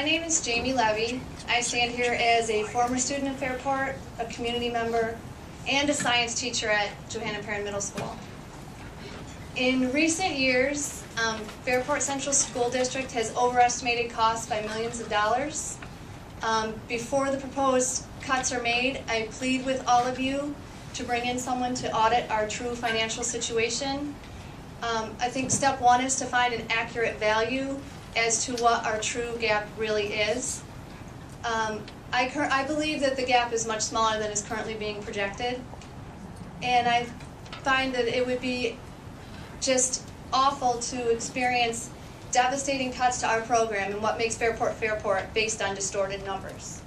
My name is Jayme Levy. I stand here as a former student of Fairport, a community member, and a science teacher at Johanna Perrin Middle School. In recent years, Fairport Central School District has overestimated costs by millions of dollars. Before the proposed cuts are made, I plead with all of you to bring in someone to audit our true financial situation. I think step one is to find an accurate value as to what our true gap really is. I believe that the gap is much smaller than is currently being projected, and I find that it would be just awful to experience devastating cuts to our program and what makes Fairport Fairport based on distorted numbers.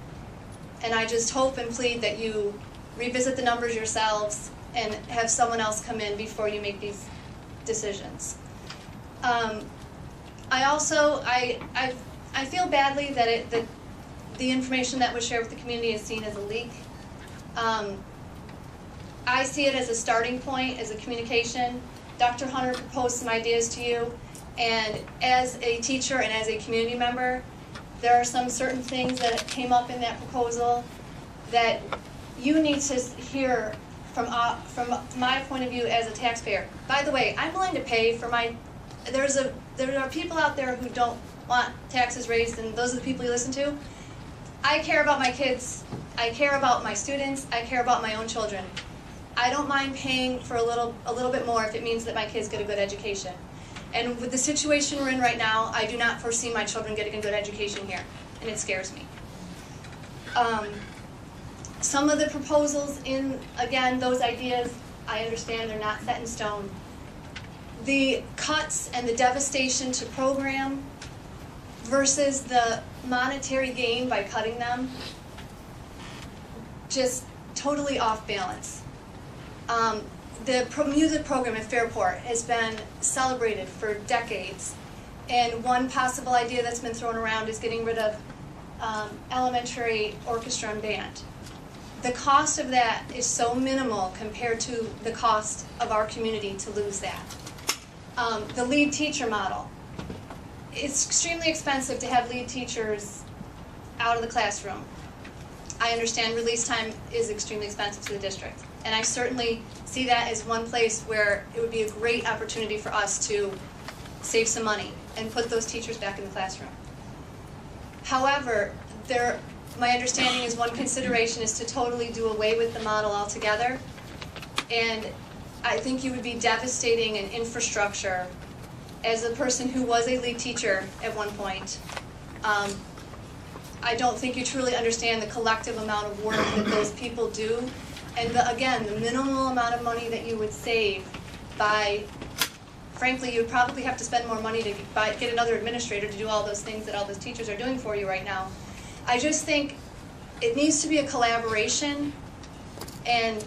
And I just hope and plead that you revisit the numbers yourselves and have someone else come in before you make these decisions. I feel badly that the information that was shared with the community is seen as a leak. I see it as a starting point, as a communication. Dr. Hunter proposed some ideas to you, and as a teacher and as a community member, there are some certain things that came up in that proposal that you need to hear from my point of view as a taxpayer. By the way, I'm willing to pay for my, there are people out there who don't want taxes raised, and those are the people you listen to. I care about my kids, I care about my students, I care about my own children. I don't mind paying for a little bit more if it means that my kids get a good education. And with the situation we're in right now, I do not foresee my children getting a good education here, and it scares me. Some of the proposals again, those ideas, I understand they're not set in stone. The cuts and the devastation to program versus the monetary gain by cutting them, just totally off balance. The music program at Fairport has been celebrated for decades, and one possible idea that's been thrown around is getting rid of elementary orchestra and band. The cost of that is so minimal compared to the cost of our community to lose that. The lead teacher model. It's extremely expensive to have lead teachers out of the classroom. I understand release time is extremely expensive to the district, and I certainly see that as one place where it would be a great opportunity for us to save some money and put those teachers back in the classroom. However, my understanding is one consideration is to totally do away with the model altogether, and I think you would be devastating an infrastructure. As a person who was a lead teacher at one point, I don't think you truly understand the collective amount of work that those people do, and again, the minimal amount of money that you would save by, frankly, you'd probably have to spend more money to get another administrator to do all those things that all those teachers are doing for you right now. I just think it needs to be a collaboration, and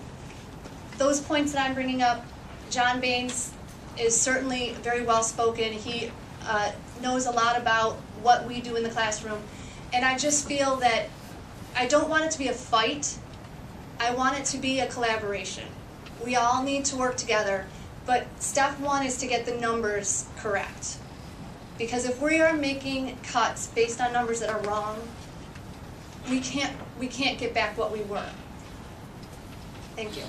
those points that I'm bringing up, John Baines is certainly very well spoken. He knows a lot about what we do in the classroom, and I just feel that I don't want it to be a fight. I want it to be a collaboration. We all need to work together, but step one is to get the numbers correct. Because if we are making cuts based on numbers that are wrong, we can't get back what we were. Thank you.